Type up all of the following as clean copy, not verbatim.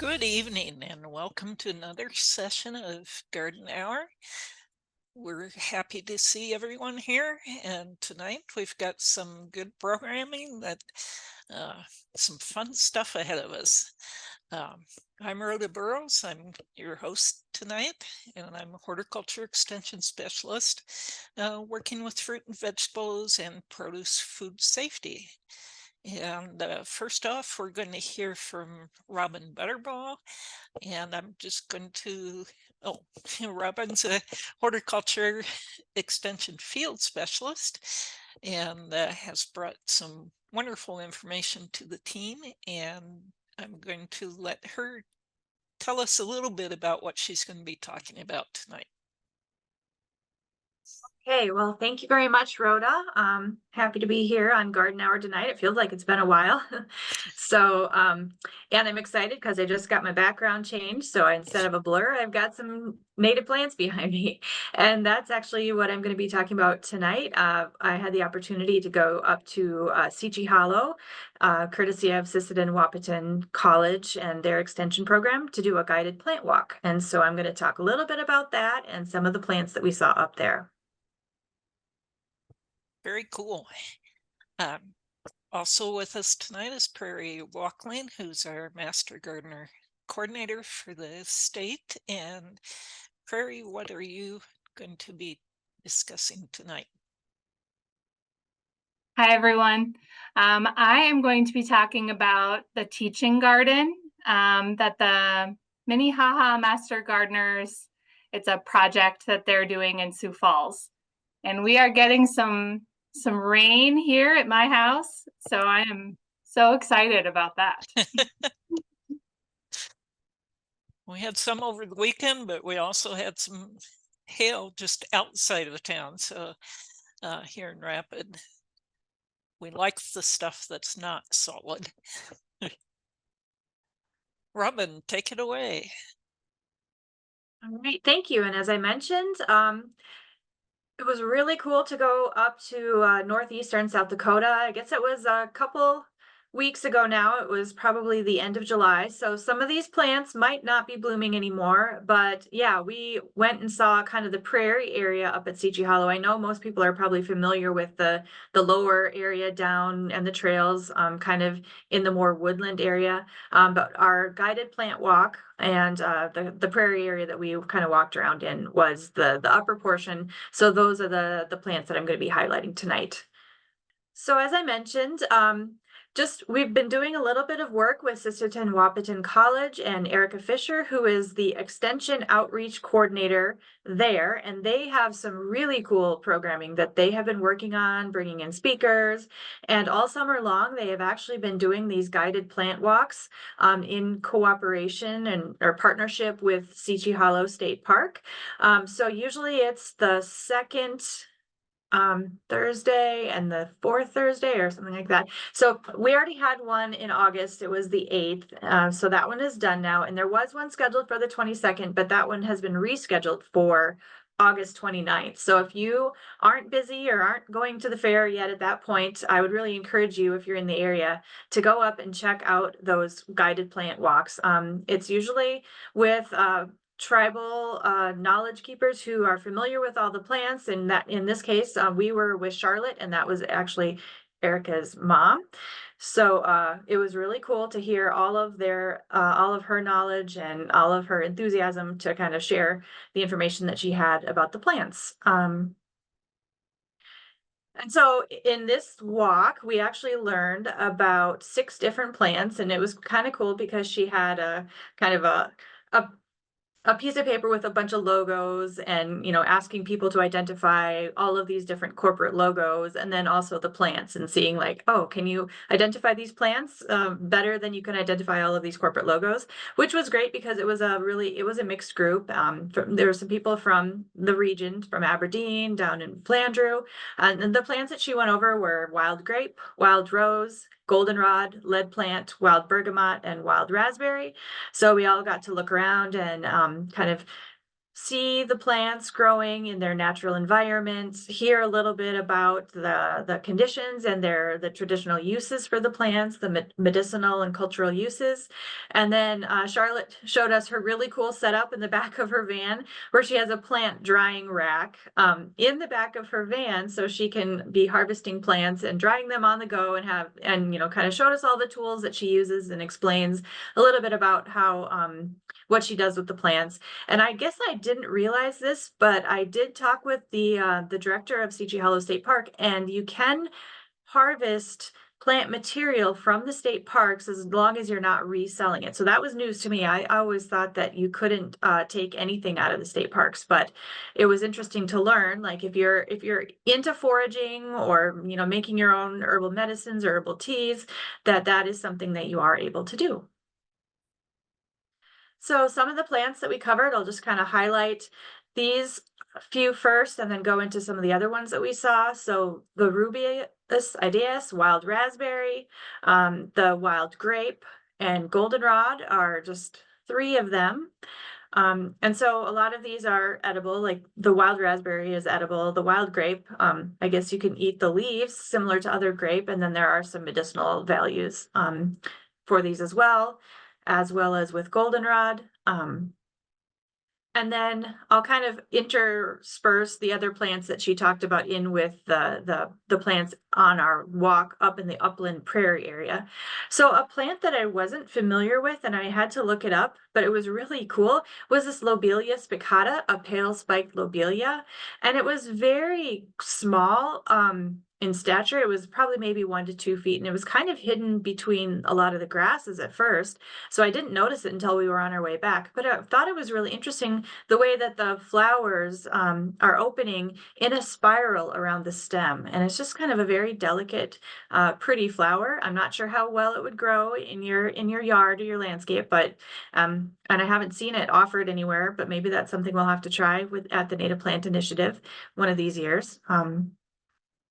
Good evening and welcome to another session of Garden Hour. We're happy to see everyone here, and tonight we've got some good programming uh, some fun stuff ahead of us. Um, I'm Rhoda Burrows. I'm your host tonight, and I'm a horticulture extension specialist working with fruit and vegetables and produce food safety. And first off, we're going to hear from Robin Buterbaugh, and I'm just going to, oh, Robin's a horticulture extension field specialist and has brought some wonderful information to the team. And I'm going to let her tell us a little bit about what she's going to be talking about tonight. Hey, well, thank you very much, Rhoda. Happy to be here on Garden Hour tonight. It feels like it's been a while. And I'm excited because I just got my background changed. So instead of a blur, I've got some native plants behind me. And that's actually what I'm going to be talking about tonight. I had the opportunity to go up to Seachy Hollow, courtesy of Sisseton-Wahpeton College and their extension program to do a guided plant walk. And so I'm going to talk a little bit about that and some of the plants that we saw up there. Very cool. Also with us tonight is Prairey Walkling, who's our Master Gardener Coordinator for the state. And Prairey, what are you going to be discussing tonight? Hi, everyone. I am going to be talking about the teaching garden that the Minnehaha Master Gardeners, it's a project that they're doing in Sioux Falls. And we are getting some rain here at my house, so I am so excited about that. We had some over the weekend, but we also had some hail just outside of town. So here in Rapid, we like the stuff that's not solid. Robin, take it away. All right, thank you. And as I mentioned, it was really cool to go up to northeastern South Dakota. I guess it was a couple weeks ago now. It was probably the end of July. So some of these plants might not be blooming anymore. But yeah, we went and saw kind of the Prairey area up at Seachy Hollow. I know most people are probably familiar with the lower area down and the trails, kind of in the more woodland area. But our guided plant walk and the Prairey area that we kind of walked around in was the upper portion. So those are the plants that I'm going to be highlighting tonight. So as I mentioned, we've been doing a little bit of work with Sisseton-Wahpeton College and Erica Fisher, who is the Extension Outreach Coordinator there. And they have some really cool programming that they have been working on, bringing in speakers. And all summer long, they have actually been doing these guided plant walks in cooperation and or partnership with Seachy Hollow State Park. So usually it's the second Thursday and the fourth Thursday or something like that. So we already had one in August. It was the 8th. So that one is done now. And there was one scheduled for the 22nd, but that one has been rescheduled for August 29th. So if you aren't busy or aren't going to the fair yet at that point, I would really encourage you, if you're in the area, to go up and check out those guided plant walks. It's usually with tribal knowledge keepers who are familiar with all the plants, and that in this case we were with Charlotte, and that was actually Erica's mom. So it was really cool to hear all of her knowledge and all of her enthusiasm to kind of share the information that she had about the plants. And so in this walk, we actually learned about 6 different plants, and it was kind of cool because she had a kind of a piece of paper with a bunch of logos and, asking people to identify all of these different corporate logos, and then also the plants, and seeing like, oh, can you identify these plants better than you can identify all of these corporate logos, which was great because it was a mixed group. There were some people from the region, from Aberdeen down in Flandreau, and the plants that she went over were wild grape, wild rose, goldenrod, lead plant, wild bergamot, and wild raspberry. So we all got to look around and kind of see the plants growing in their natural environments, hear a little bit about the conditions and the traditional uses for the plants, the medicinal and cultural uses. And then Charlotte showed us her really cool setup in the back of her van, where she has a plant drying rack in the back of her van, so she can be harvesting plants and drying them on the go, and kind of showed us all the tools that she uses and explains a little bit about how what she does with the plants. And I guess I didn't realize this, but I did talk with the director of CG Hollow State Park, and you can harvest plant material from the state parks as long as you're not reselling it. So that was news to me. I always thought that you couldn't take anything out of the state parks, but it was interesting to learn. Like if you're into foraging or making your own herbal medicines or herbal teas, that is something that you are able to do. So some of the plants that we covered, I'll just kind of highlight these few first and then go into some of the other ones that we saw. So the Rubius idaeus, wild raspberry, the wild grape, and goldenrod are just 3 of them. And so a lot of these are edible, like the wild raspberry is edible. The wild grape, I guess you can eat the leaves similar to other grape, and then there are some medicinal values for these as well as with goldenrod. And then I'll kind of intersperse the other plants that she talked about in with the plants on our walk up in the upland prairie area. So a plant that I wasn't familiar with, and I had to look it up, but it was really cool, was this Lobelia spicata, a pale spiked lobelia. And it was very small in stature. It was probably maybe 1 to 2 feet, and it was kind of hidden between a lot of the grasses at first. So I didn't notice it until we were on our way back, but I thought it was really interesting the way that the flowers are opening in a spiral around the stem. And it's just kind of a very delicate, pretty flower. I'm not sure how well it would grow in your yard or your landscape, but and I haven't seen it offered anywhere, but maybe that's something we'll have to try at the Native Plant Initiative one of these years.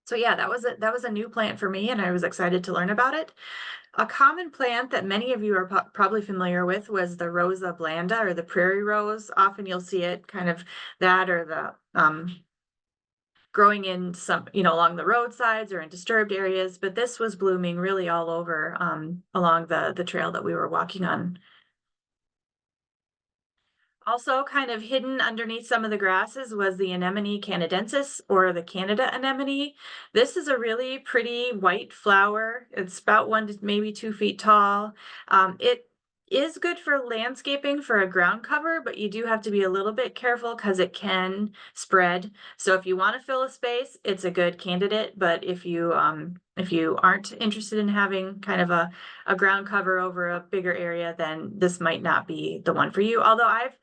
So yeah, that was a new plant for me, and I was excited to learn about it. A common plant that many of you are probably familiar with was the Rosa blanda, or the prairie rose. Often you'll see it kind of that, or the growing in some, along the roadsides or in disturbed areas, but this was blooming really all over along the trail that we were walking on. Also kind of hidden underneath some of the grasses was the Anemone canadensis, or the Canada anemone. This is a really pretty white flower. It's about 1 to maybe 2 feet tall. It is good for landscaping for a ground cover, but you do have to be a little bit careful because it can spread. So if you want to fill a space, it's a good candidate. But if you aren't interested in having kind of a ground cover over a bigger area, then this might not be the one for you. Although I've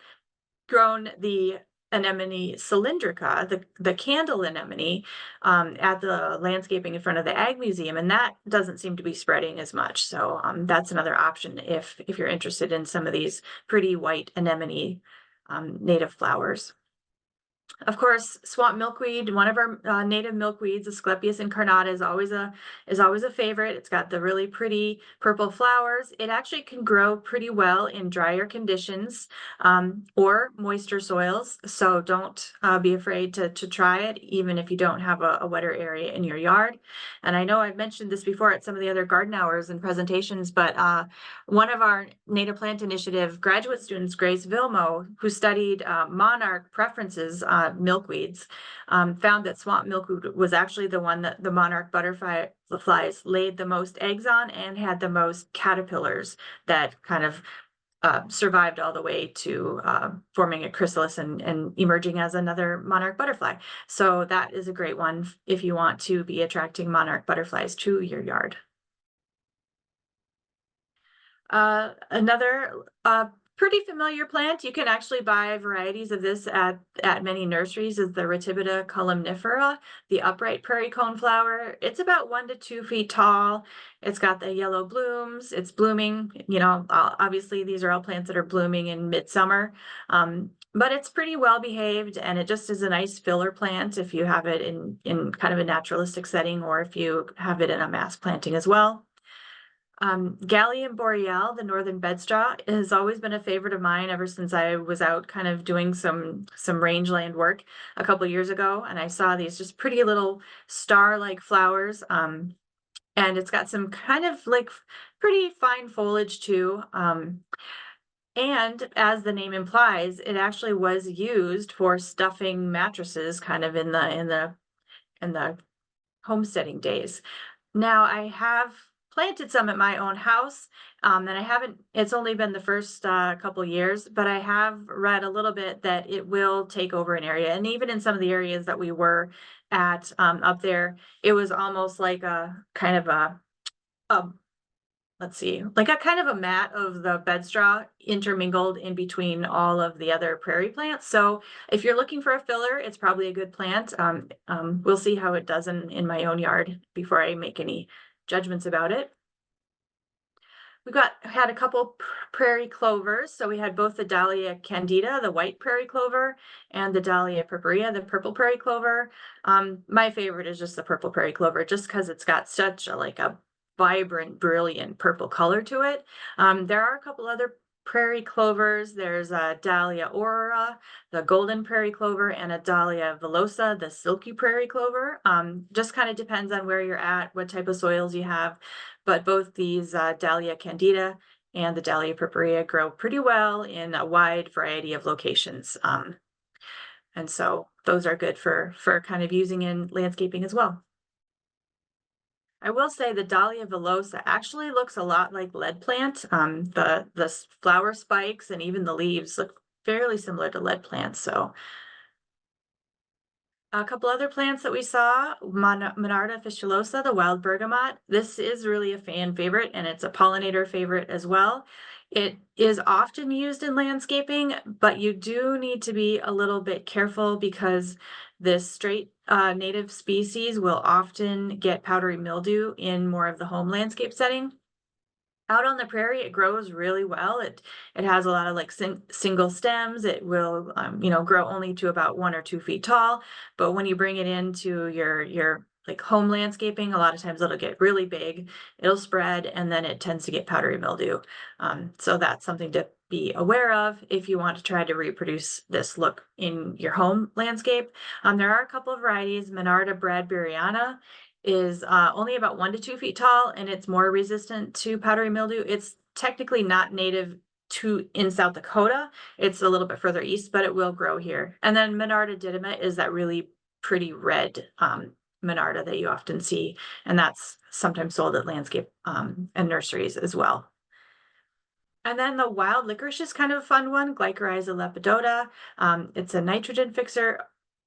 grown the Anemone cylindrica, the candle anemone, at the landscaping in front of the Ag Museum, and that doesn't seem to be spreading as much. So that's another option if you're interested in some of these pretty white anemone native flowers. Of course, swamp milkweed, one of our native milkweeds, Asclepias incarnata, is always a favorite. It's got the really pretty purple flowers. It actually can grow pretty well in drier conditions or moister soils. So don't be afraid to try it, even if you don't have a wetter area in your yard. And I know I've mentioned this before at some of the other garden hours and presentations, but one of our Native Plant Initiative graduate students, Grace Vilmo, who studied monarch preferences milkweeds, found that swamp milkweed was actually the one that the monarch butterflies laid the most eggs on and had the most caterpillars that kind of survived all the way to forming a chrysalis and emerging as another monarch butterfly. So that is a great one if you want to be attracting monarch butterflies to your yard. Another pretty familiar plant, you can actually buy varieties of this at many nurseries, is the Ratibida columnifera, the upright prairie coneflower. It's about 1 to 2 feet tall. It's got the yellow blooms. It's blooming, obviously these are all plants that are blooming in midsummer, but it's pretty well behaved, and it just is a nice filler plant if you have it in kind of a naturalistic setting, or if you have it in a mass planting as well. Gallium boreal, the northern bedstraw, has always been a favorite of mine ever since I was out kind of doing some rangeland work a couple years ago, and I saw these just pretty little star-like flowers. And it's got some kind of like pretty fine foliage too. And as the name implies, it actually was used for stuffing mattresses kind of in the homesteading days. Now I have planted some at my own house, and I haven't, it's only been the first couple years, but I have read a little bit that it will take over an area. And even in some of the areas that we were at up there, it was almost like a kind of a let's see, like a kind of a mat of the bedstraw intermingled in between all of the other prairie plants. So if you're looking for a filler, it's probably a good plant. We'll see how it does in my own yard before I make any judgments about it. We had a couple prairie clovers. So we had both the Dahlia candida, the white prairie clover, and the Dahlia purpurea, the purple prairie clover. My favorite is just the purple prairie clover, just because it's got such a vibrant, brilliant purple color to it. There are a couple other prairie clovers. There's a Dahlia aurora, the golden prairie clover, and a Dahlia villosa, the silky prairie clover. Just kind of depends on where you're at, what type of soils you have. But both these Dahlia candida and the Dahlia purpurea grow pretty well in a wide variety of locations. And so those are good for kind of using in landscaping as well. I will say the Dahlia villosa actually looks a lot like lead plant. The flower spikes and even the leaves look fairly similar to lead plants. So a couple other plants that we saw, Monarda fistulosa, the wild bergamot. This is really a fan favorite, and it's a pollinator favorite as well. It is often used in landscaping, but you do need to be a little bit careful because this straight native species will often get powdery mildew in more of the home landscape setting. Out on the prairie, it grows really well. It has a lot of like single stems. It will, grow only to about 1 or 2 feet tall. But when you bring it into your like home landscaping, a lot of times it'll get really big. It'll spread, and then it tends to get powdery mildew. So that's something to be aware of if you want to try to reproduce this look in your home landscape. There are a couple of varieties. Monarda bradburyana is only about 1 to 2 feet tall, and it's more resistant to powdery mildew. It's technically not native in South Dakota. It's a little bit further east, but it will grow here. And then Monarda didyma is that really pretty red Monarda that you often see, and that's sometimes sold at landscape and nurseries as well. And then the wild licorice is kind of a fun one, Glycyrrhiza lepidota. It's a nitrogen fixer.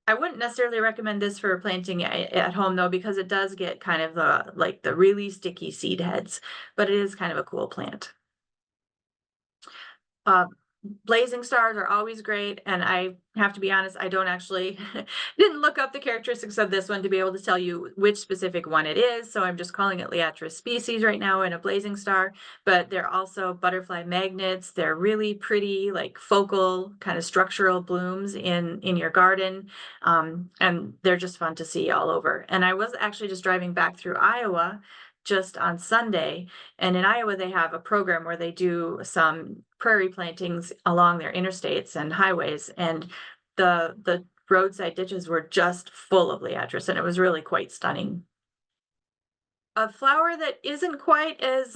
I wouldn't necessarily recommend this for planting at home though, because it does get kind of the really sticky seed heads, but it is kind of a cool plant. Blazing stars are always great, and I have to be honest, I don't actually didn't look up the characteristics of this one to be able to tell you which specific one it is, so I'm just calling it Liatris species right now in a blazing star. But they're also butterfly magnets. They're really pretty, like focal kind of structural blooms in your garden, and they're just fun to see all over. And I was actually just driving back through Iowa just on Sunday, and in Iowa they have a program where they do some prairie plantings along their interstates and highways, and the roadside ditches were just full of liatris, and it was really quite stunning. A flower that isn't quite as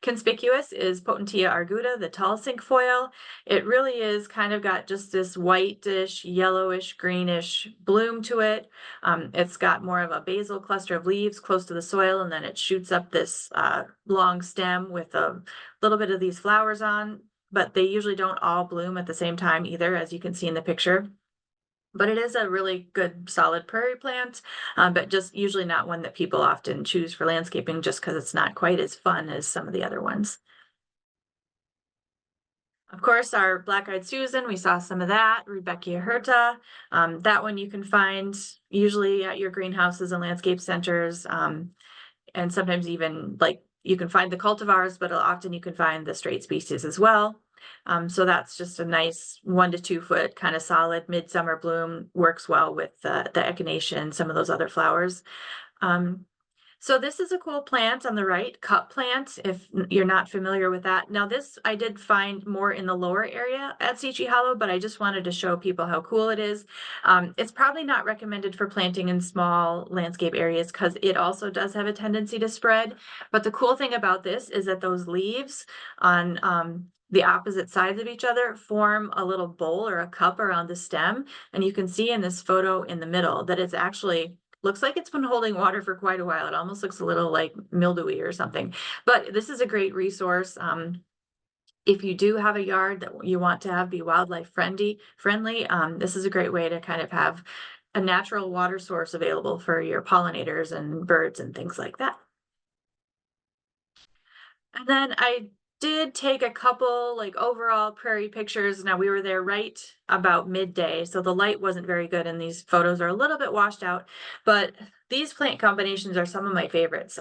conspicuous is Potentia arguta, the tall cinquefoil. It really is kind of got just this whitish, yellowish, greenish bloom to it. It's got more of a basal cluster of leaves close to the soil, and then it shoots up this long stem with a little bit of these flowers on, but they usually don't all bloom at the same time either, as you can see in the picture. But it is a really good solid prairie plant, but just usually not one that people often choose for landscaping just because it's not quite as fun as some of the other ones. Of course, our black-eyed Susan, we saw some of that, Rudbeckia hirta. That one you can find usually at your greenhouses and landscape centers, and sometimes even like you can find the cultivars, but often you can find the straight species as well. So that's just a nice 1 to 2 foot kind of solid midsummer bloom, works well with the echinacea and some of those other flowers. So this is a cool plant on the right, cup plant, if you're not familiar with that. Now this I did find more in the lower area at Seachy Hollow, but I just wanted to show people how cool it is. It's probably not recommended for planting in small landscape areas because it also does have a tendency to spread. But the cool thing about this is that those leaves on the opposite sides of each other form a little bowl or a cup around the stem. And you can see in this photo in the middle that it's actually looks like it's been holding water for quite a while. It almost looks a little like mildewy or something. But this is a great resource. If you do have a yard that you want to have be wildlife friendly, this is a great way to kind of have a natural water source available for your pollinators and birds and things like that. And then I did take a couple like overall prairie pictures. Now we were there right about midday, so the light wasn't very good and these photos are a little bit washed out, but these plant combinations are some of my favorites.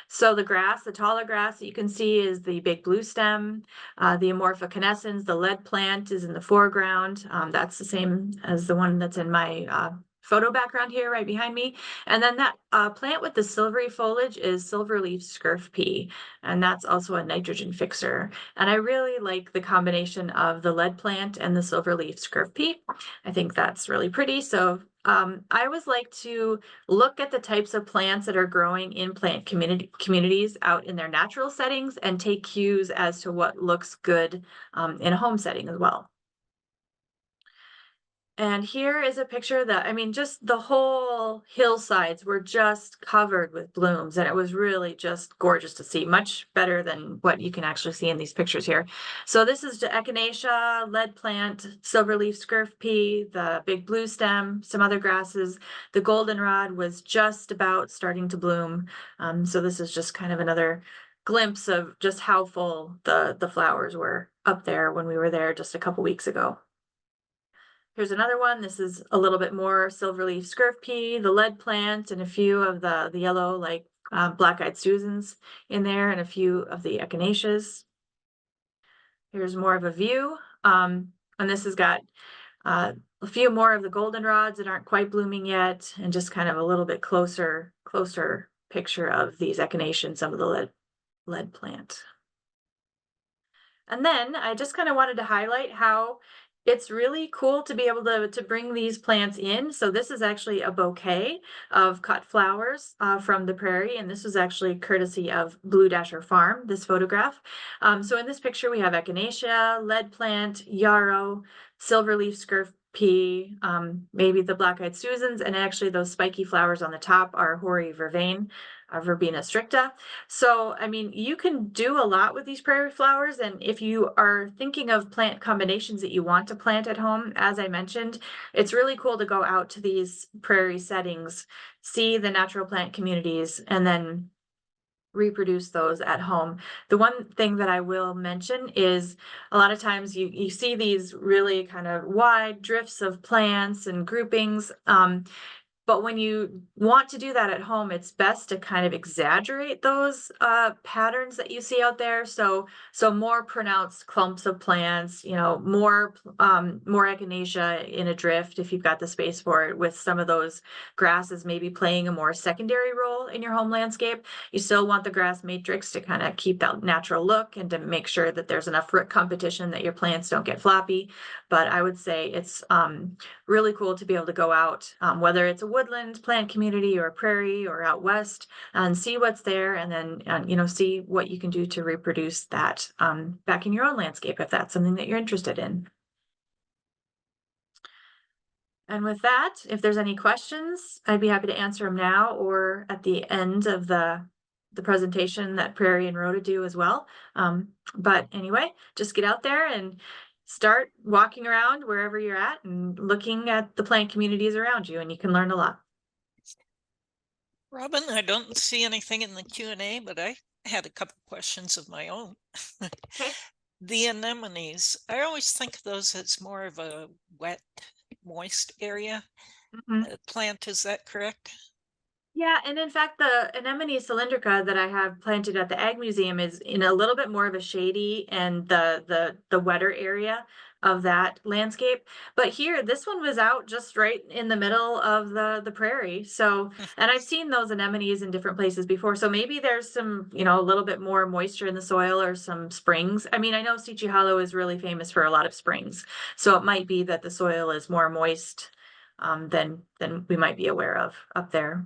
So the grass, the taller grass that you can see is the big blue stem, the Amorpha canescens, the lead plant is in the foreground. That's the same as the one that's in my photo background here right behind me. And then that plant with the silvery foliage is silverleaf scurf pea, and that's also a nitrogen fixer. And I really like the combination of the lead plant and the silverleaf scurf pea. I think that's really pretty. So I always like to look at the types of plants that are growing in plant communities out in their natural settings and take cues as to what looks good in a home setting as well. And here is a picture that, I mean, just the whole hillsides were just covered with blooms, and it was really just gorgeous to see, much better than what you can actually see in these pictures here. So this is the echinacea, lead plant, silverleaf scurf pea, the big blue stem, some other grasses. The goldenrod was just about starting to bloom. So this is just kind of another glimpse of just how full the flowers were up there when we were there just a couple weeks ago. Here's another one. This is a little bit more silverleaf scurf pea, the lead plant, and a few of the yellow, like black-eyed Susans in there, and a few of the echinaceas. Here's more of a view. And this has got a few more of the goldenrods that aren't quite blooming yet, and just kind of a little bit closer picture of these echinaceae and some of the lead plant. And then I just kind of wanted to highlight how it's really cool to be able to bring these plants in. So this is actually a bouquet of cut flowers from the prairie, and this was actually courtesy of Blue Dasher Farm, this photograph. So in this picture we have echinacea, lead plant, yarrow, silverleaf scurf pea, maybe the black-eyed Susans, and actually those spiky flowers on the top are Hoary vervain, Verbena stricta. So, I mean, you can do a lot with these prairie flowers. And if you are thinking of plant combinations that you want to plant at home, as I mentioned, it's really cool to go out to these prairie settings, see the natural plant communities, and then reproduce those at home. The one thing that I will mention is a lot of times you see these really kind of wide drifts of plants and groupings. But when you want to do that at home, it's best to kind of exaggerate those patterns that you see out there. So more pronounced clumps of plants, you know, more echinacea in a drift if you've got the space for it, with some of those grasses maybe playing a more secondary role in your home landscape. You still want the grass matrix to kind of keep that natural look and to make sure that there's enough root competition that your plants don't get floppy. But I would say it's really cool to be able to go out, whether it's a woodland plant community or a prairie or out west, and see what's there, and then you know, see what you can do to reproduce that back in your own landscape if that's something that you're interested in. And with that, if there's any questions, I'd be happy to answer them now or at the end of the presentation that Prairey and Rhoda do as well. But anyway, just get out there and start walking around wherever you're at and looking at the plant communities around you, and you can learn a lot. Robin, I don't see anything in the Q&A, but I had a couple questions of my own. Okay. The anemones, I always think of those as more of a wet, moist area. Plant, is that correct? Yeah, and in fact, the anemone cylindrica that I have planted at the Ag Museum is in a little bit more of a shady and the wetter area. of that landscape. But here, this one was out just right in the middle of the prairie. So, and I've seen those anemones in different places before. So maybe there's some, you know, a little bit more moisture in the soil or some springs. I mean, I know Stitchy Hollow is really famous for a lot of springs. So it might be that the soil is more moist than we might be aware of up there.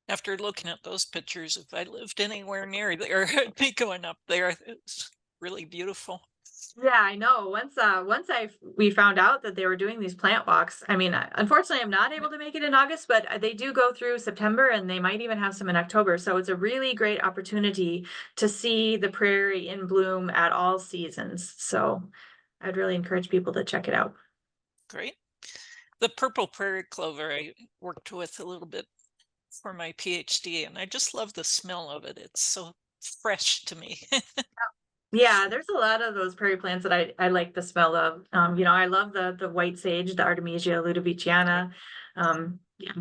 After looking at those pictures, if I lived anywhere near there, I'd be going up there. It's really beautiful. Yeah, I know. Once we found out that they were doing these plant walks. I mean, unfortunately, I'm not able to make it in August, but they do go through September, and they might even have some in October. So it's a really great opportunity to see the prairie in bloom at all seasons. So I'd really encourage people to check it out. Great. The purple prairie clover I worked with a little bit for my PhD, and I just love the smell of it. It's so fresh to me. Yeah, there's a lot of those prairie plants that I like the smell of. You know, I love the white sage, the Artemisia ludovichiana. Yeah.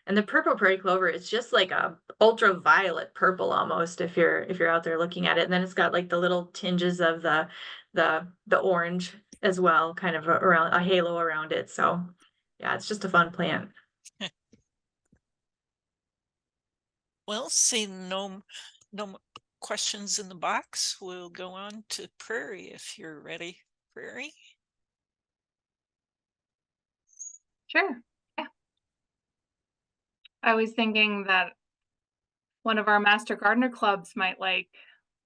And the purple prairie clover, it's just like a ultraviolet purple almost if you're out there looking at it. And then it's got like the little tinges of the orange as well, kind of around a halo around it. So yeah, it's just a fun plant. Well, seeing no questions in the box, we'll go on to Prairey if you're ready. Prairey? Sure. Yeah. I was thinking that one of our Master Gardener clubs might like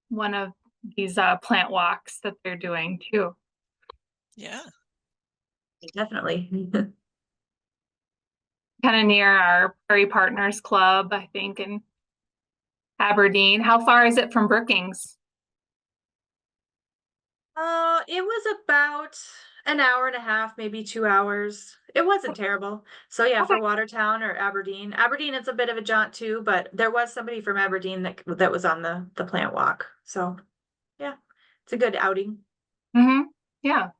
one of these plant walks that they're doing too. Yeah. Definitely. Kind of near our Prairie Partners Club, I think, in Aberdeen. How far is it from Brookings? It was about an hour and a half, maybe 2 hours. It wasn't terrible. So yeah, Okay. for Watertown or Aberdeen. Aberdeen, it's a bit of a jaunt too, but there was somebody from Aberdeen that was on the plant walk. So yeah, it's a good outing. Mm-hmm. Yeah.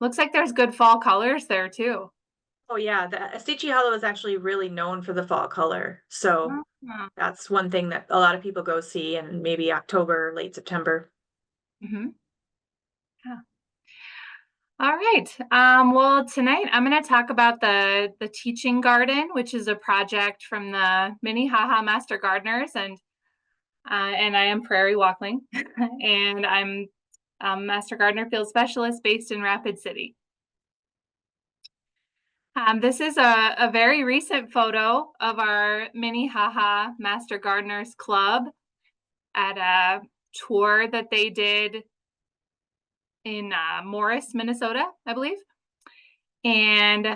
Looks like there's good fall colors there too. Oh yeah, the Stitchy Hollow is actually really known for the fall color. So that's one thing that a lot of people go see in maybe October, late September. Mm-hmm. Yeah. All right. Well, tonight I'm going to talk about the teaching garden, which is a project from the Minnehaha Master Gardeners, and I am Prairey Walkling, and I'm Master Gardener Field Specialist based in Rapid City. This is a very recent photo of our Minnehaha Master Gardeners Club at a tour that they did in Morris, Minnesota, I believe. And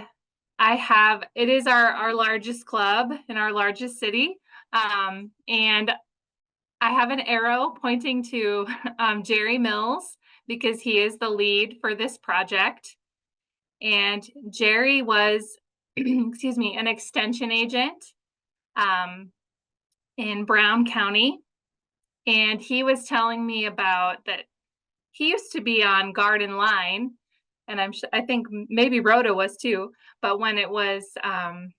it is our largest club in our largest city. And I have an arrow pointing to Jerry Mills because he is the lead for this project. And Jerry was, excuse me, an extension agent in Brown County. And he was telling me about that he used to be on Garden Line, and I think maybe Rhoda was too, but when it was on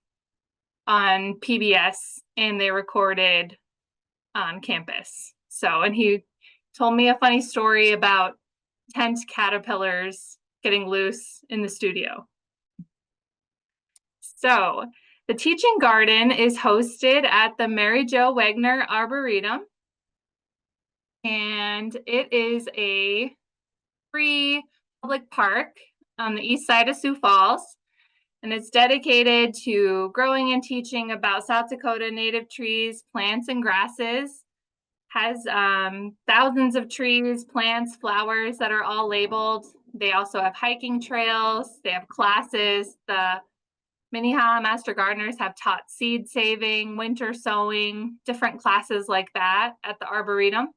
PBS and they recorded on campus. So, and he told me a funny story about tent caterpillars getting loose in the studio. So the teaching garden is hosted at the Mary Jo Wagner Arboretum, and it is a free public park on the east side of Sioux Falls, and it's dedicated to growing and teaching about South Dakota native trees, plants, and grasses. Has thousands of trees, plants, flowers that are all labeled. They also have hiking trails. They have classes. The Minnehaha Master Gardeners have taught seed saving, winter sowing, different classes like that at the Arboretum.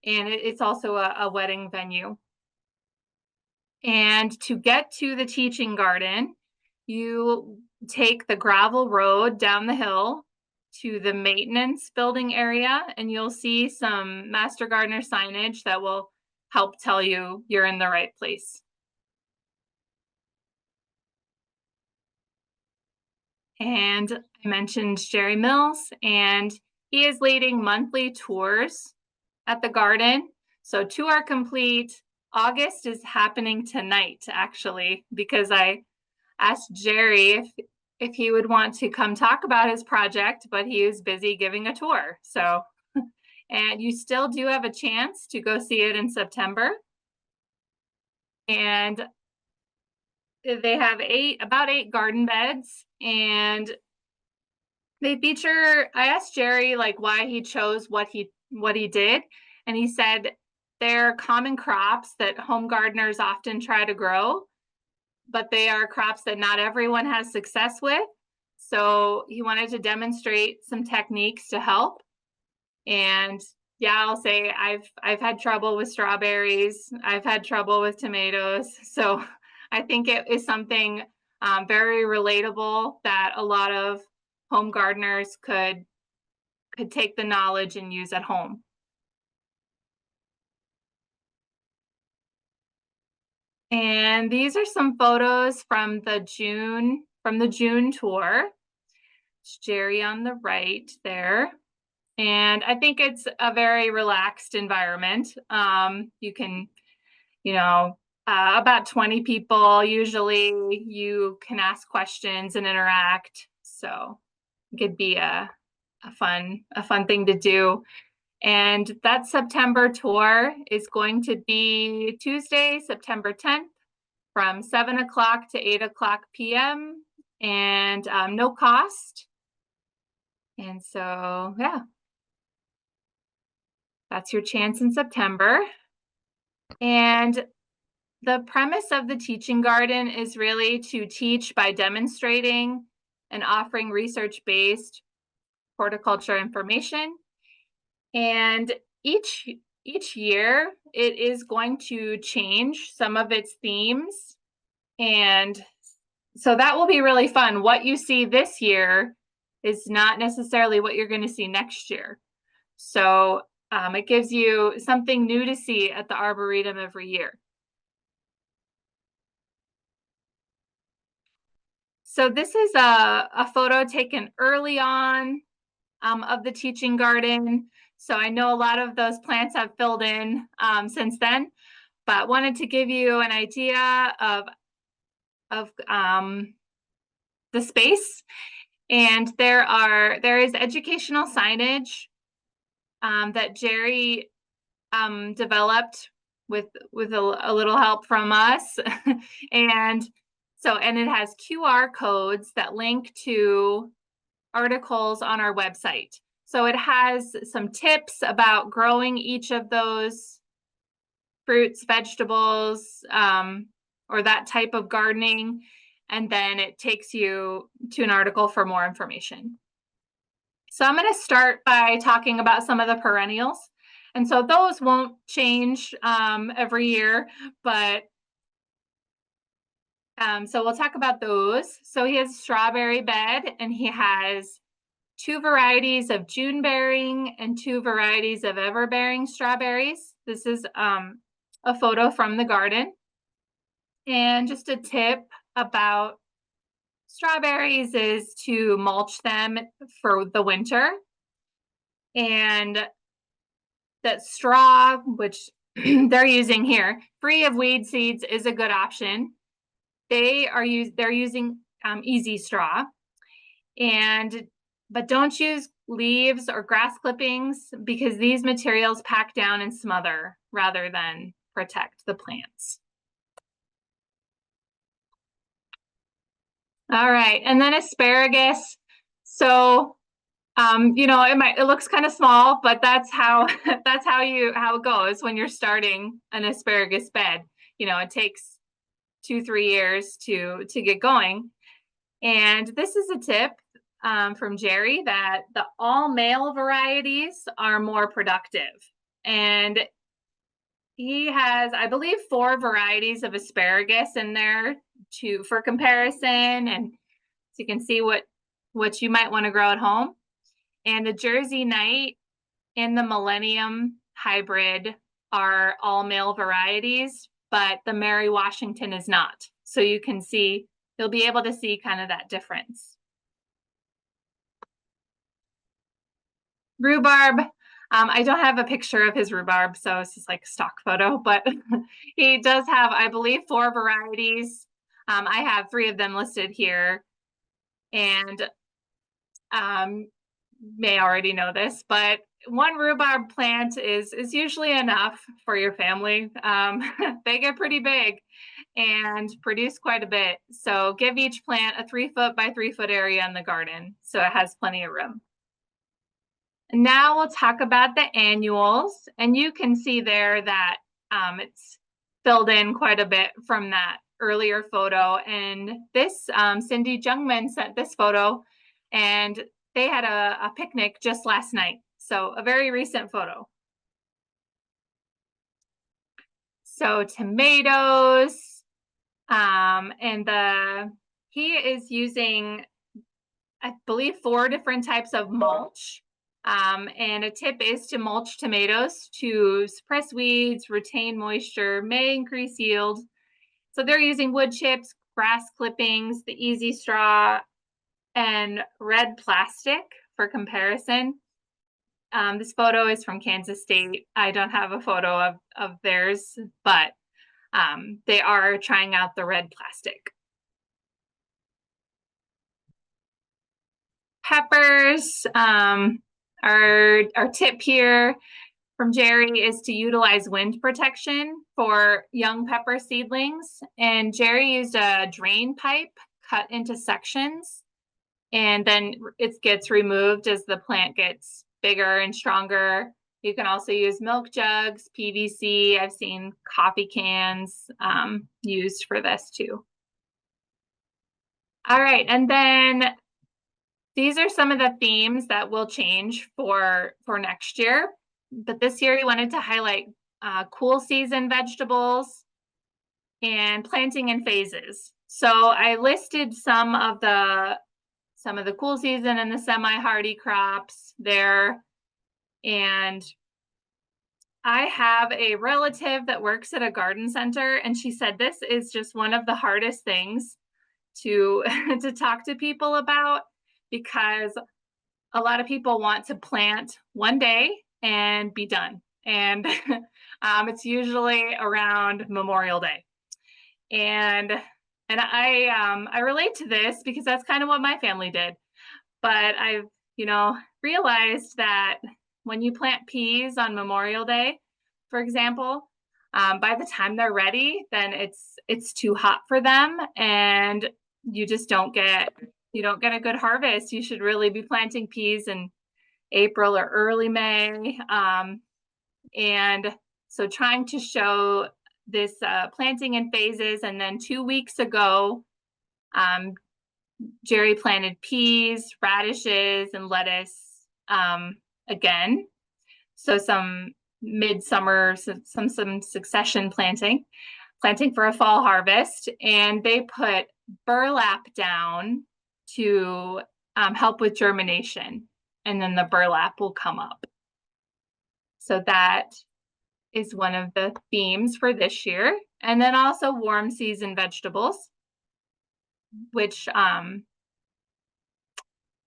And it's also a wedding venue. And to get to the teaching garden, you take the gravel road down the hill to the maintenance building area, and you'll see some Master Gardener signage that will help tell you you're in the right place. And I mentioned Jerry Mills, and he is leading monthly tours at the garden. So 2 are complete. August is happening tonight, actually, because I asked Jerry if he would want to come talk about his project, but he is busy giving a tour. So, and you still do have a chance to go see it in September. And they have about eight garden beds, and they feature, I asked Jerry like why he chose what he did, and he said they're common crops that home gardeners often try to grow, but they are crops that not everyone has success with. So he wanted to demonstrate some techniques to help. And yeah, I'll say I've had trouble with strawberries. I've had trouble with tomatoes. So I think it is something very relatable that a lot of home gardeners could take the knowledge and use at home. And these are some photos from the June tour. It's Jerry on the right there. And I think it's a very relaxed environment. You can, about 20 people, usually you can ask questions and interact. So it could be a fun thing to do. And that September tour is going to be Tuesday, September 10th from 7 o'clock to 8 o'clock p.m. and no cost. And so, yeah, that's your chance in September. And the premise of the teaching garden is really to teach by demonstrating and offering research-based horticulture information. And each year it is going to change some of its themes. And so that will be really fun. What you see this year is not necessarily what you're going to see next year. So it gives you something new to see at the Arboretum every year. So this is a photo taken early on of the teaching garden. So I know a lot of those plants have filled in since then, but wanted to give you an idea of the space. And there is educational signage that Jerry developed with a little help from us. and it has QR codes that link to articles on our website. So it has some tips about growing each of those fruits, vegetables, or that type of gardening. And then it takes you to an article for more information. So I'm going to start by talking about some of the perennials. And so those won't change every year, but so we'll talk about those. So he has a strawberry bed, and he has 2 varieties of June bearing and 2 varieties of ever bearing strawberries. This is a photo from the garden. And just a tip about strawberries is to mulch them for the winter. And that straw, which they're using here, free of weed seeds, is a good option. They're using easy straw, but don't use leaves or grass clippings because these materials pack down and smother rather than protect the plants. All right, and then asparagus. So it looks kind of small, but that's how it goes when you're starting an asparagus bed. It takes 2-3 years to get going. And this is a tip from Jerry that the all male varieties are more productive. And he has, I believe, 4 varieties of asparagus in there for comparison, and so you can see what you might want to grow at home. And the Jersey Night and the Millennium Hybrid are all male varieties, but the Mary Washington is not. So you'll be able to see kind of that difference. Rhubarb, I don't have a picture of his rhubarb, so it's just like a stock photo, but he does have, I believe, 4 varieties. I have 3 of them listed here, and may already know this, but 1 rhubarb plant is usually enough for your family. They get pretty big and produce quite a bit. So give each plant a 3-foot by 3-foot area in the garden, so it has plenty of room. And now we'll talk about the annuals, and you can see there that it's filled in quite a bit from that earlier photo. And this Cindy Jungman sent this photo, and they had a picnic just last night. So a very recent photo. So tomatoes, and he is using, I believe, 4 different types of mulch. And a tip is to mulch tomatoes to suppress weeds, retain moisture, may increase yield. So they're using wood chips, grass clippings, the easy straw, and red plastic for comparison. This photo is from Kansas State. I don't have a photo of theirs, but they are trying out the red plastic. Peppers, our tip here from Jerry is to utilize wind protection for young pepper seedlings. And Jerry used a drain pipe cut into sections, and then it gets removed as the plant gets bigger and stronger. You can also use milk jugs, PVC. I've seen coffee cans used for this too. All right, and then these are some of the themes that will change for next year. But this year we wanted to highlight cool season vegetables and planting in phases. So I listed some of the cool season and the semi-hardy crops there. And I have a relative that works at a garden center, and she said this is just one of the hardest things to talk to people about, because a lot of people want to plant one day and be done. And it's usually around Memorial Day. And I relate to this because that's kind of what my family did. But I've, realized that when you plant peas on Memorial Day, for example, by the time they're ready, then it's too hot for them, and you just don't get a good harvest. You should really be planting peas in April or early May. And so trying to show this planting in phases. And then 2 weeks ago, Jerry planted peas, radishes, and lettuce again. So some midsummer, some succession planting for a fall harvest. And they put burlap down to help with germination, and then the burlap will come up. So that is one of the themes for this year. And then also warm season vegetables, which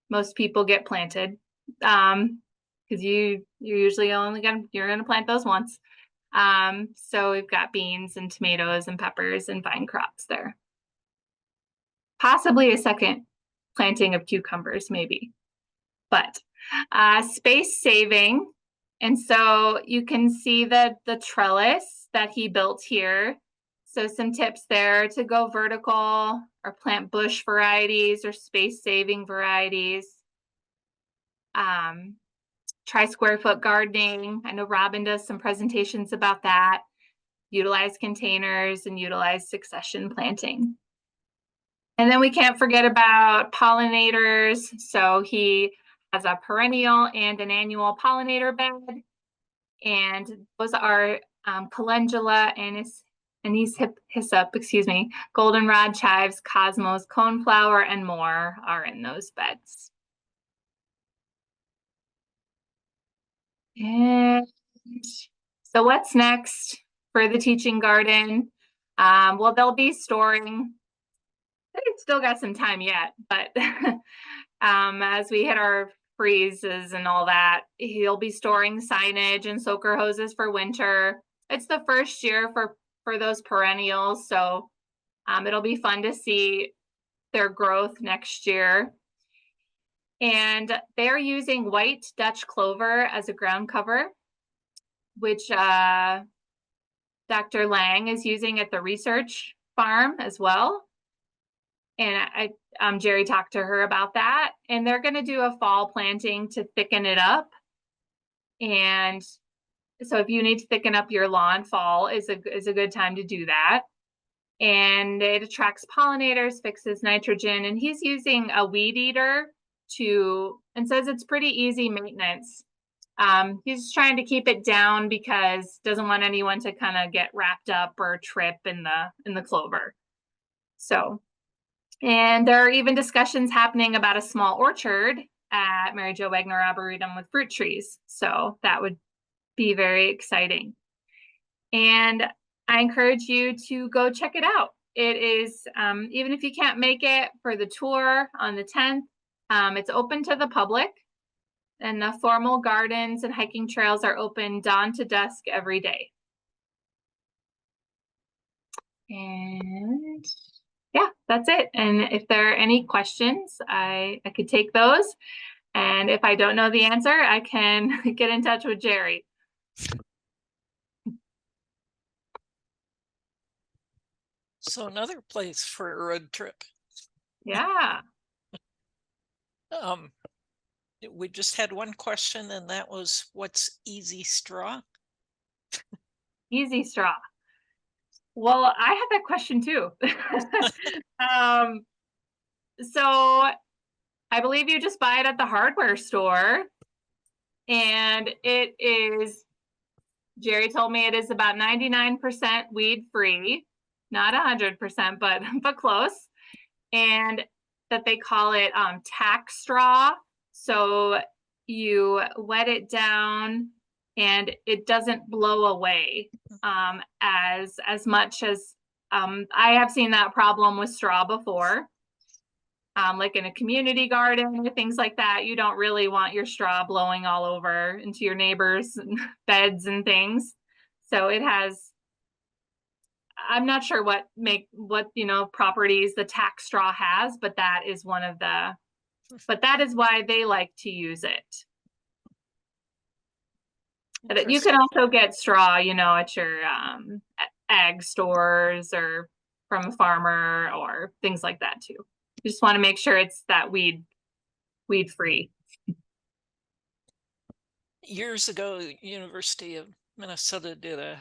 most people get planted because you're usually you're gonna plant those once. So we've got beans and tomatoes and peppers and vine crops there. Possibly a second planting of cucumbers, maybe. But space saving. And so you can see the trellis that he built here. So some tips there to go vertical or plant bush varieties or space saving varieties. Try square foot gardening. I know Robin does some presentations about that. Utilize containers and utilize succession planting. And then we can't forget about pollinators. So he has a perennial and an annual pollinator bed. And those are calendula, hyssop, goldenrod, chives, cosmos, coneflower, and more are in those beds. And so what's next for the teaching garden? Well, they'll be storing. They've still got some time yet, but as we hit our freezes and all that, he'll be storing signage and soaker hoses for winter. It's the first year for those perennials, so it'll be fun to see their growth next year. And they're using white Dutch clover as a ground cover, which Dr. Lang is using at the research farm as well. And Jerry talked to her about that, and they're going to do a fall planting to thicken it up. And so if you need to thicken up your lawn, fall is a good time to do that. And it attracts pollinators, fixes nitrogen, and he's using a weed eater and says it's pretty easy maintenance. He's trying to keep it down because doesn't want anyone to kind of get wrapped up or trip in the clover. So, and there are even discussions happening about a small orchard at Mary Jo Wagner Arboretum with fruit trees. So that would be very exciting. And I encourage you to go check it out. It is, even if you can't make it for the tour on the 10th, it's open to the public, and the formal gardens and hiking trails are open dawn to dusk every day. And yeah, that's it. And if there are any questions, I could take those. And if I don't know the answer, I can get in touch with Jerry. So another place for a road trip. Yeah. We just had one question, and that was, what's Easy Straw? Easy Straw. Well, I had that question too. So I believe you just buy it at the hardware store, and it is, Jerry told me it is about 99% weed free, not 100%, but close. And that they call it tack straw. So you wet it down and it doesn't blow away as much as I have seen that problem with straw before. Like in a community garden or things like that, you don't really want your straw blowing all over into your neighbors' beds and things. So it has, I'm not sure what properties the tack straw has, but that is that is why they like to use it. But you can also get straw, at your ag stores or from a farmer or things like that too. You just want to make sure it's that weed free. Years ago, University of Minnesota did a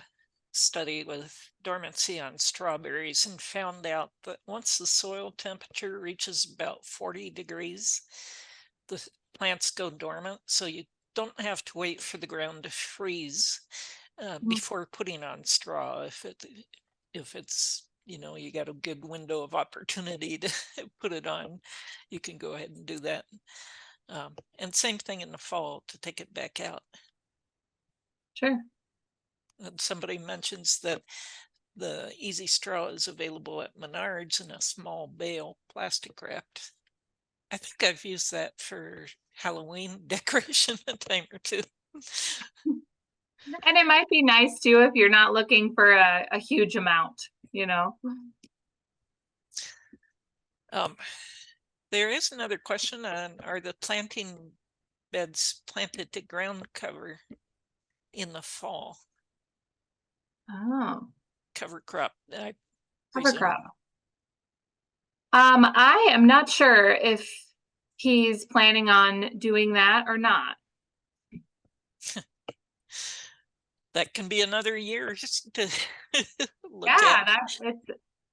study with dormancy on strawberries and found out that once the soil temperature reaches about 40 degrees, the plants go dormant. So you don't have to wait for the ground to freeze before putting on straw. If it's you got a good window of opportunity to put it on, you can go ahead and do that. And same thing in the fall to take it back out. Sure. And somebody mentions that the Easy Straw is available at Menards in a small bale, plastic wrapped. I think I've used that for Halloween decoration a time or two. And it might be nice too if you're not looking for a huge amount, There is another question on, are the planting beds planted to ground cover in the fall? Oh. Cover crop. Cover crop. I am not sure if he's planning on doing that or not. That can be another year just to look at.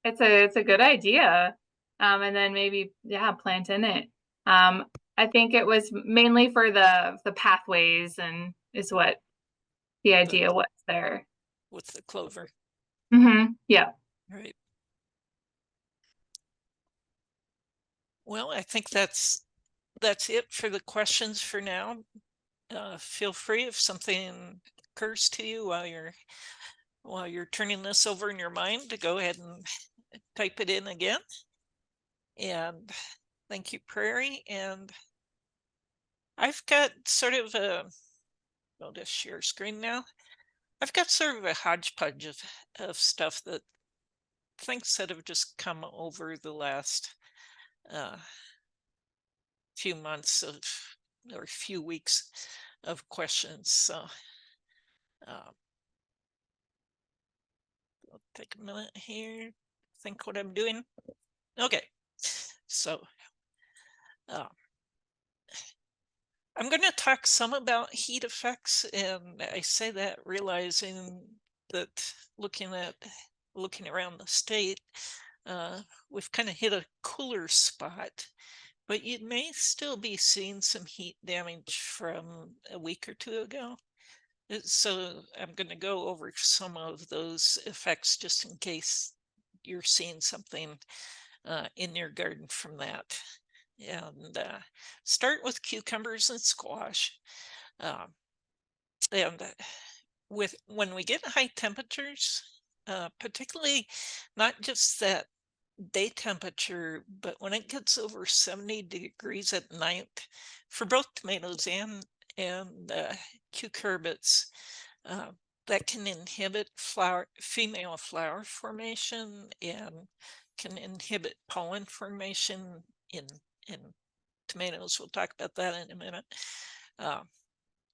It's a good idea. And then maybe plant in it. I think it was mainly for the pathways and is what the idea was there. With the clover. Mm-hmm. Yeah. Right. Well, I think that's it for the questions for now. Feel free if something occurs to you while you're turning this over in your mind to go ahead and type it in again. And thank you, Prairey. And I've got sort of a, I'll just share screen now. I've got sort of a hodgepodge of stuff that things that have just come over the last uh, few months of, or few weeks of questions. So I'll take a minute here, think what I'm doing. Okay, so I'm going to talk some about heat effects, and I say that realizing that looking around the state, we've kind of hit a cooler spot, but you may still be seeing some heat damage from a week or two ago. So I'm going to go over some of those effects just in case you're seeing something in your garden from that. And start with cucumbers and squash. And when we get high temperatures, particularly not just that day temperature, but when it gets over 70 degrees at night, for both tomatoes and cucurbits, that can inhibit female flower formation and can inhibit pollen formation in tomatoes. We'll talk about that in a minute.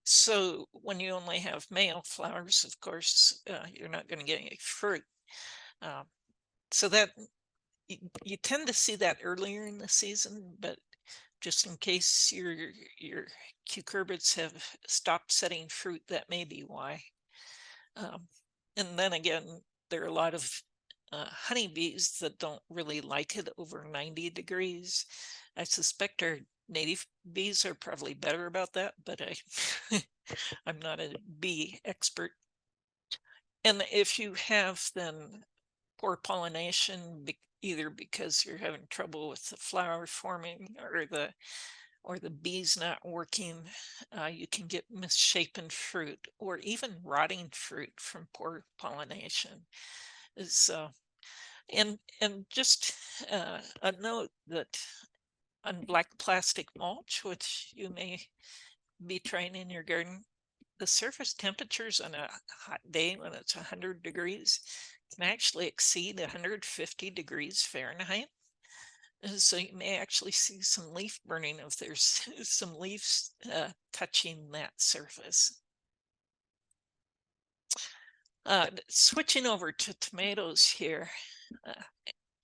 So when you only have male flowers, of course, you're not going to get any fruit. So that you tend to see that earlier in the season, but just in case your cucurbits have stopped setting fruit, that may be why. And then again, there are a lot of honeybees that don't really like it over 90 degrees. I suspect our native bees are probably better about that, but I'm not a bee expert. And if you have then poor pollination, either because you're having trouble with the flower forming or the bees not working, you can get misshapen fruit or even rotting fruit from poor pollination. So, and just a note that on black plastic mulch, which you may be trying in your garden, the surface temperatures on a hot day when it's 100 degrees can actually exceed 150 degrees Fahrenheit. So you may actually see some leaf burning if there's some leaves touching that surface. Switching over to tomatoes here,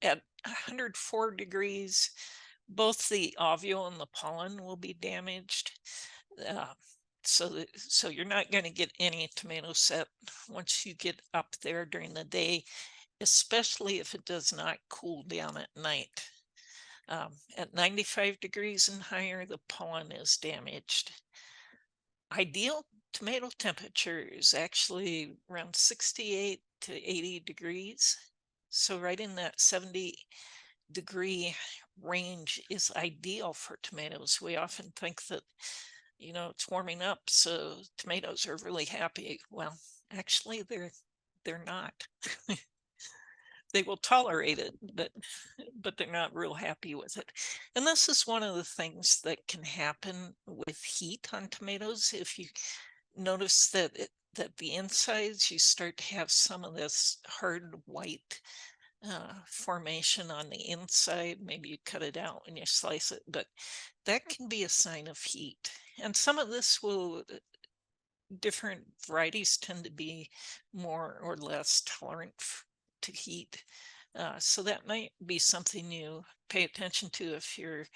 at 104 degrees, both the ovule and the pollen will be damaged. So you're not going to get any tomato set once you get up there during the day, especially if it does not cool down at night. At 95 degrees and higher, the pollen is damaged. Ideal tomato temperature is actually around 68 to 80 degrees. So right in that 70-degree range is ideal for tomatoes. We often think that, you know, it's warming up, so tomatoes are really happy. Well, actually, they're not. They will tolerate it, but they're not real happy with it. And this is one of the things that can happen with heat on tomatoes. If you notice that the insides, you start to have some of this hard white formation on the inside. Maybe you cut it out when you slice it, but that can be a sign of heat. And some of this will, different varieties tend to be more or less tolerant to heat. So that might be something you pay attention to if you're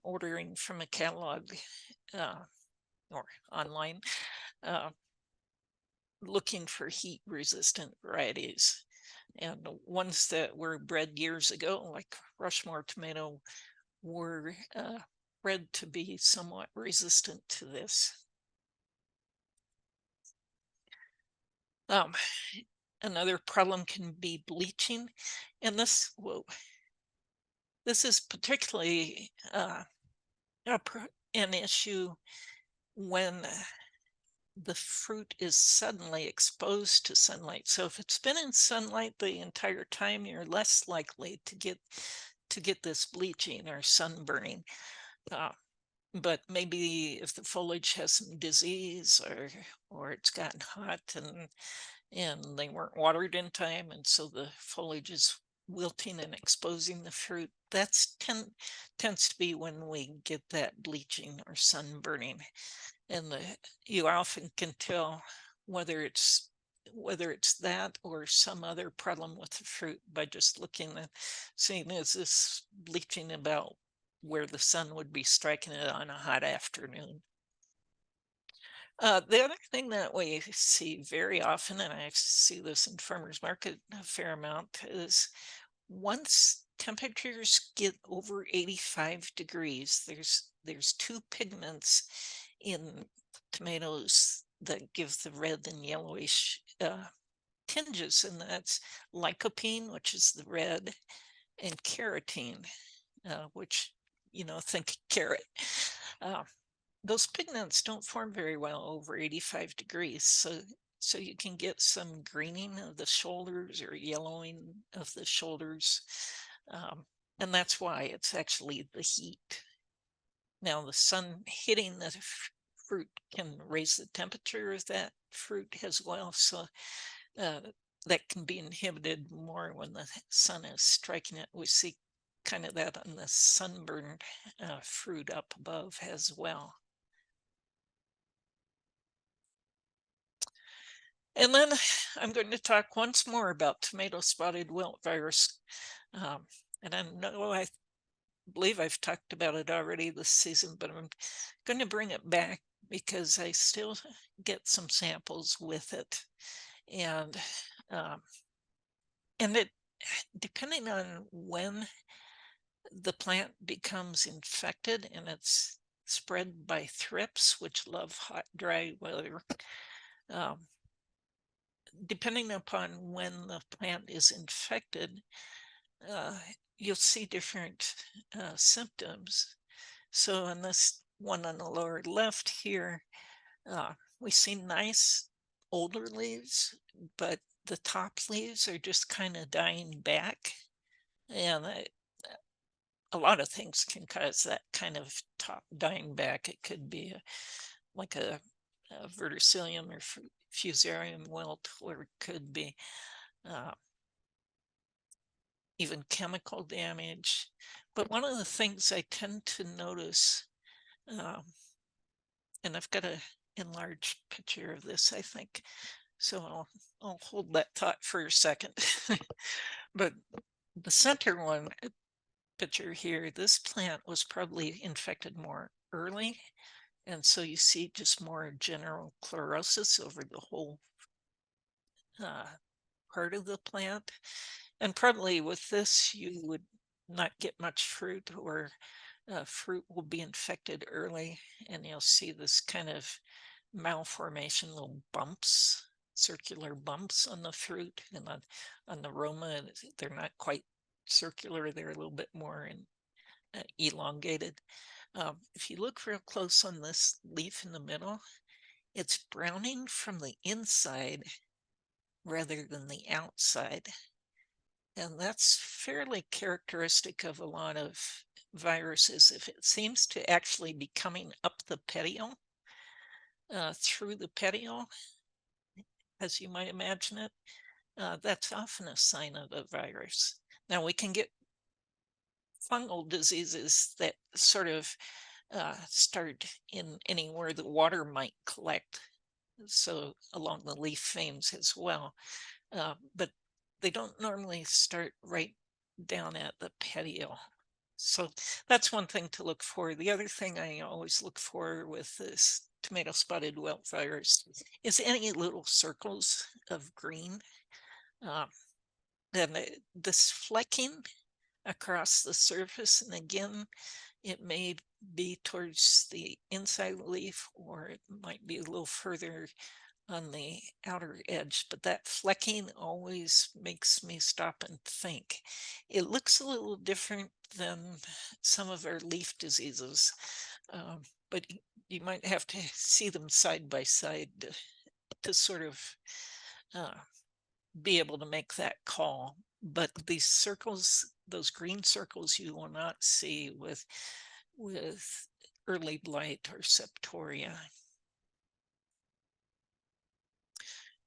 ordering from a catalog or online, looking for heat resistant varieties. And ones that were bred years ago, like Rushmore tomato, were bred to be somewhat resistant to this. Another problem can be bleaching, and this is particularly an issue when the fruit is suddenly exposed to sunlight. So if it's been in sunlight the entire time, you're less likely to get this bleaching or sunburning. but maybe if the foliage has some disease or it's gotten hot and they weren't watered in time, and so the foliage is wilting and exposing the fruit, tends to be when we get that bleaching or sunburning. And you often can tell whether it's that or some other problem with the fruit by just looking at seeing, is this bleaching about where the sun would be striking it on a hot afternoon. The other thing that we see very often, and I see this in farmers market a fair amount, is once temperatures get over 85 degrees, there's two pigments in tomatoes that give the red and yellowish tinges, and that's lycopene, which is the red, and carotene, which, think carrot. Those pigments don't form very well over 85 degrees, so you can get some greening of the shoulders or yellowing of the shoulders, and that's why it's actually the heat. Now, the sun hitting the fruit can raise the temperature of that fruit as well, so that can be inhibited more when the sun is striking it. We see kind of that on the sunburned fruit up above as well. And then I'm going to talk once more about tomato spotted wilt virus. And I believe I've talked about it already this season, but I'm going to bring it back because I still get some samples with it. And it, depending on when the plant becomes infected, and it's spread by thrips, which love hot, dry weather. Depending upon when the plant is infected, you'll see different symptoms. So in this one on the lower left here, we see nice older leaves, but the top leaves are just kind of dying back. And a lot of things can cause that kind of top dying back. It could be like a verticillium or fusarium wilt, or it could be even chemical damage. But one of the things I tend to notice, and I've got an enlarged picture of this, I think, so I'll hold that thought for a second. But the center one picture here, this plant was probably infected more early, and so you see just more general chlorosis over the whole part of the plant. And probably with this, you would not get much fruit, or fruit will be infected early, and you'll see this kind of malformation, little bumps, circular bumps on the fruit, and on the Roma, they're not quite circular, they're a little bit more elongated. If you look real close on this leaf in the middle, it's browning from the inside rather than the outside. And that's fairly characteristic of a lot of viruses. If it seems to actually be coming up the petiole, through the petiole, as you might imagine it, that's often a sign of a virus. Now, we can get fungal diseases that sort of start in anywhere the water might collect, so along the leaf veins as well, but they don't normally start right down at the petiole. So that's one thing to look for. The other thing I always look for with this tomato spotted wilt virus is any little circles of green. Then this flecking across the surface, and again, it may be towards the inside leaf, or it might be a little further on the outer edge, but that flecking always makes me stop and think. It looks a little different than some of our leaf diseases, but you might have to see them side by side to sort of be able to make that call. But these circles, those green circles, you will not see with early blight or septoria.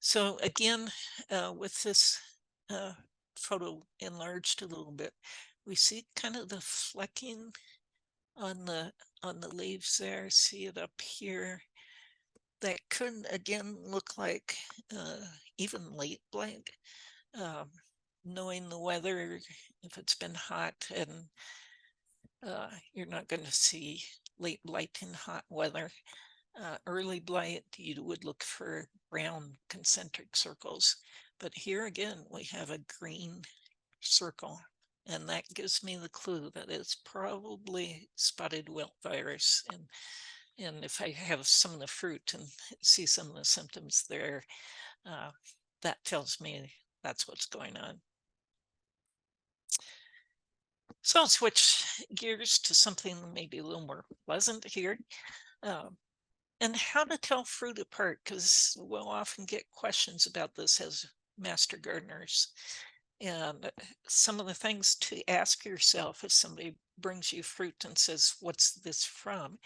So again, with this photo enlarged a little bit, we see kind of the flecking on the leaves there. See it up here. That could again look like even late blight. Knowing the weather, if it's been hot, and you're not going to see late blight in hot weather. Early blight, you would look for brown concentric circles, but here again we have a green circle, and that gives me the clue that it's probably spotted wilt virus. And if I have some of the fruit and see some of the symptoms there, that tells me that's what's going on. So I'll switch gears to something maybe a little more pleasant here. And how to tell fruit apart, because we'll often get questions about this as master gardeners. And some of the things to ask yourself if somebody brings you fruit and says, "What's this from?"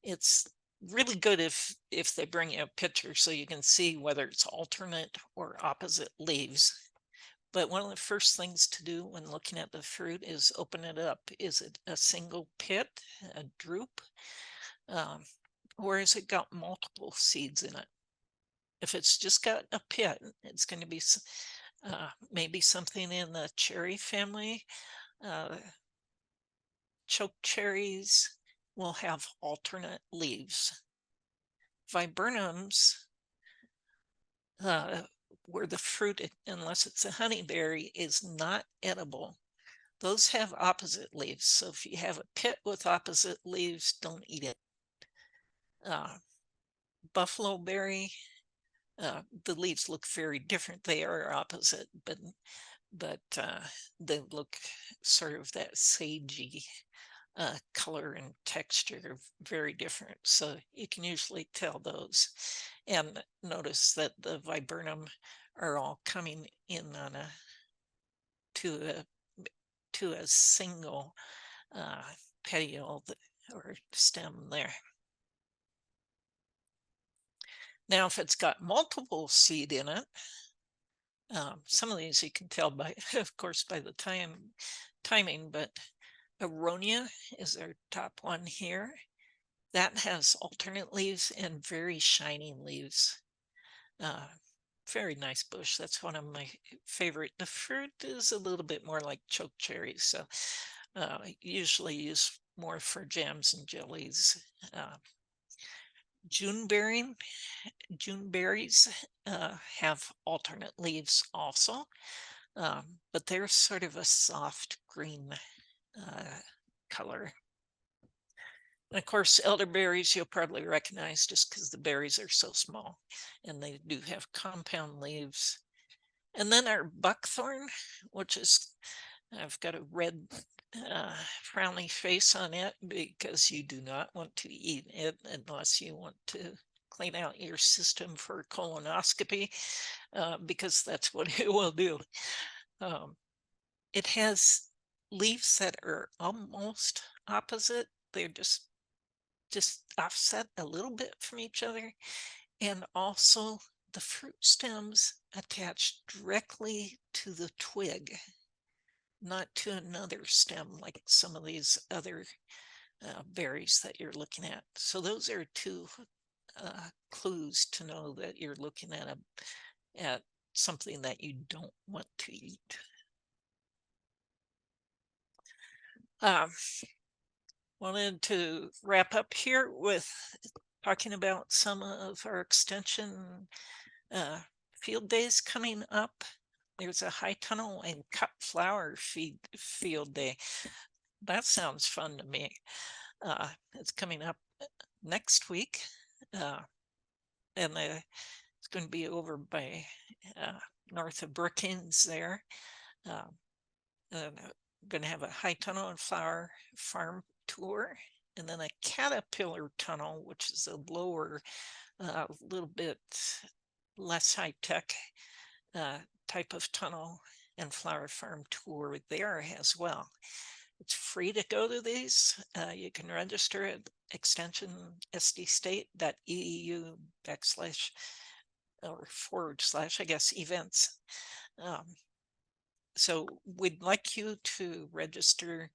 It's really good if they bring you a picture so you can see whether it's alternate or opposite leaves. But one of the first things to do when looking at the fruit is open it up. Is it a single pit, a drupe? Or has it got multiple seeds in it? If it's just got a pit, it's going to be maybe something in the cherry family. Choke cherries will have alternate leaves. Viburnums, where the fruit, unless it's a honeyberry, is not edible, those have opposite leaves. So if you have a pit with opposite leaves, don't eat it. Buffalo berry, the leaves look very different. They are opposite, but they look sort of that sagey color and texture, very different. So you can usually tell those. And notice that the viburnum are all coming in on to a single petiole or stem there. Now, if it's got multiple seed in it, some of these you can tell by, of course, by the timing, but Aronia is our top one here. That has alternate leaves and very shining leaves. Very nice bush. That's one of my favorite. The fruit is a little bit more like choke cherries, so usually use more for jams and jellies. Juneberries have alternate leaves also, but they're sort of a soft green color. And of course, elderberries you'll probably recognize just because the berries are so small, and they do have compound leaves. And then our buckthorn, which is, I've got a red frowny face on it because you do not want to eat it unless you want to clean out your system for colonoscopy, because that's what it will do. It has leaves that are almost opposite. They're just offset a little bit from each other, and also the fruit stems attach directly to the twig, not to another stem like some of these other berries that you're looking at. So those are two clues to know that you're looking at something that you don't want to eat. Wanted to wrap up here with talking about some of our extension field days coming up. There's a high tunnel and cut flower field day. That sounds fun to me. It's coming up next week, and it's going to be over by north of Brookings there. And I'm going to have a high tunnel and flower farm tour, and then a caterpillar tunnel, which is a lower, little bit less high-tech type of tunnel and flower farm tour there as well. It's free to go to these. You can register at extension sdstate.edu / I guess, events. So we'd like you to register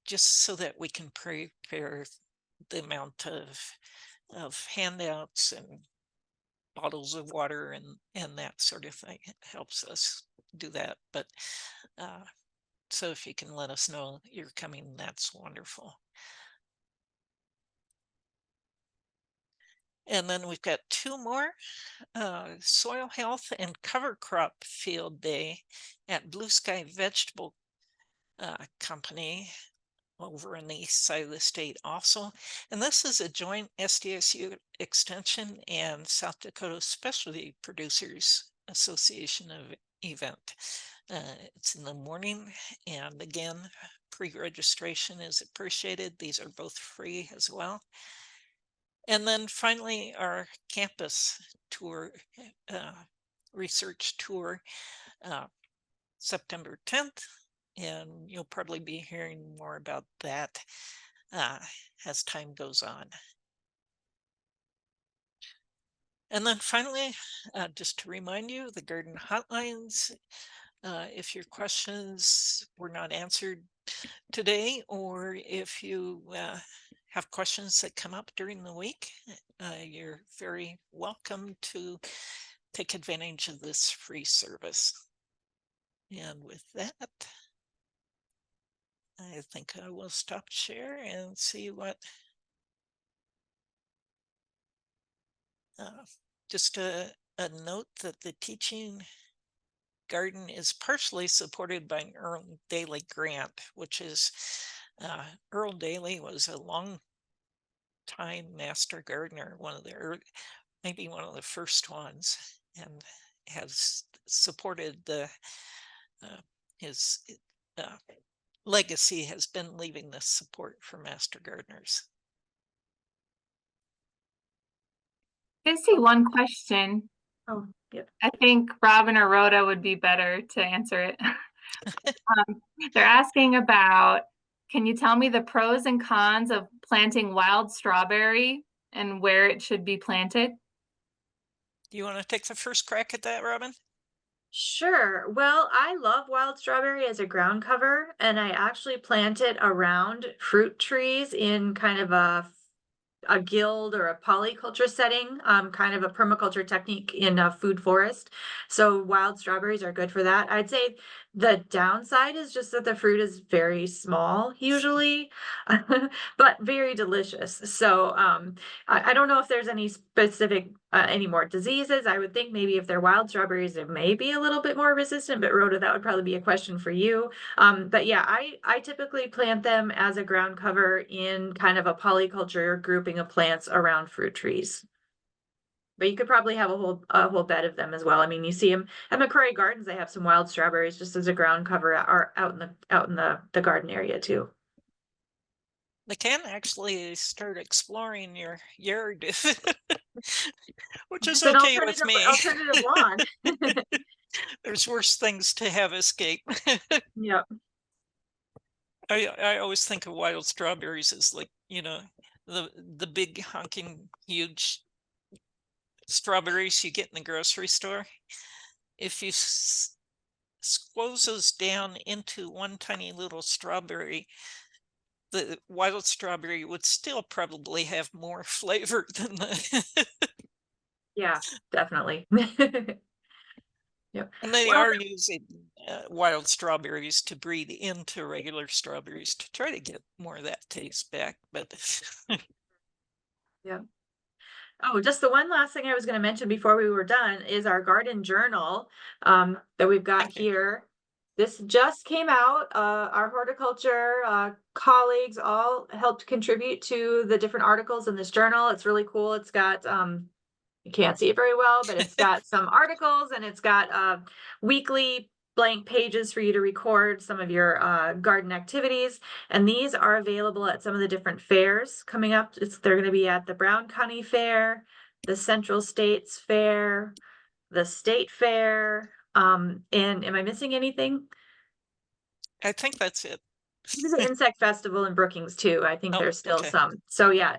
just so that we can prepare the amount of handouts and bottles of water and that sort of thing. It helps us do that. But so if you can let us know you're coming, that's wonderful. And then we've got 2 more, soil health and cover crop field day at Blue Sky Vegetable Company over on the east side of the state also. And this is a joint SDSU Extension and South Dakota Specialty Producers Association event. It's in the morning, and again, pre-registration is appreciated. These are both free as well. And then finally, our campus tour, research tour, September 10th, and you'll probably be hearing more about that as time goes on. And then finally, just to remind you, the garden hotlines, if your questions were not answered today, or if you have questions that come up during the week, you're very welcome to take advantage of this free service. And with that, I think I will stop share and see what. Just a note that the teaching garden is partially supported by an Earl Daly grant, which is Earl Daly was a long time master gardener, maybe one of the first ones, and has supported his legacy has been leaving this support for master gardeners. I see one question. Oh, yeah. I think Robin or Rhoda would be better to answer it. They're asking about, can you tell me the pros and cons of planting wild strawberry and where it should be planted? Do you want to take the first crack at that, Robin? Sure. Well, I love wild strawberry as a ground cover, and I actually plant it around fruit trees in kind of a guild or a polyculture setting, kind of a permaculture technique in a food forest. So wild strawberries are good for that. I'd say the downside is just that the fruit is very small usually, but very delicious. So I don't know if there's any specific any more diseases. I would think maybe if they're wild strawberries, it may be a little bit more resistant, but Rhoda, that would probably be a question for you. But yeah, I typically plant them as a ground cover in kind of a polyculture grouping of plants around fruit trees. But you could probably have a whole bed of them as well. I mean, you see them at McCrory Gardens, they have some wild strawberries just as a ground cover out in the garden area too. They can actually start exploring your yard, which is okay with me. Alternative lawn. There's worse things to have escape. Yep. I always think of wild strawberries as like, the big honking huge strawberries you get in the grocery store. If you squeeze those down into one tiny little strawberry, the wild strawberry would still probably have more flavor than the Yeah, definitely. Yep. And they are using wild strawberries to breed into regular strawberries to try to get more of that taste back. But yeah. Oh, just the one last thing I was going to mention before we were done is our garden journal that we've got here. This just came out. Our horticulture colleagues all helped contribute to the different articles in this journal. It's really cool. It's got you can't see it very well, but it's got some articles and it's got weekly blank pages for you to record some of your garden activities. And these are available at some of the different fairs coming up. They're going to be at the Brown County Fair, the Central States Fair, the State Fair. And am I missing anything? I think that's it. There's an insect festival in Brookings too. I think Oh, there's still okay. some. So yeah,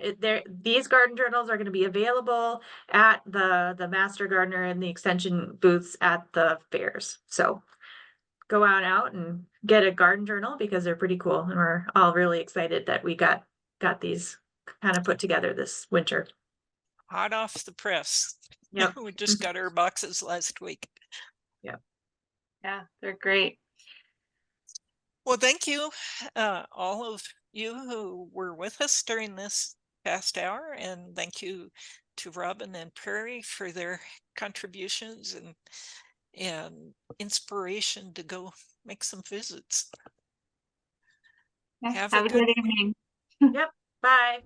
these garden journals are going to be available at the Master Gardener and the extension booths at the fairs. So go on out and get a garden journal because they're pretty cool, and we're all really excited that we got these kind of put together this winter. Hot off the press. Yep. We just got our boxes last week. Yep. Yeah, they're great. Well, thank you, all of you who were with us during this past hour, and thank you to Robin and Prairey for their contributions and inspiration to go make some visits. Yeah, Have have a a good good evening. Yep. Bye.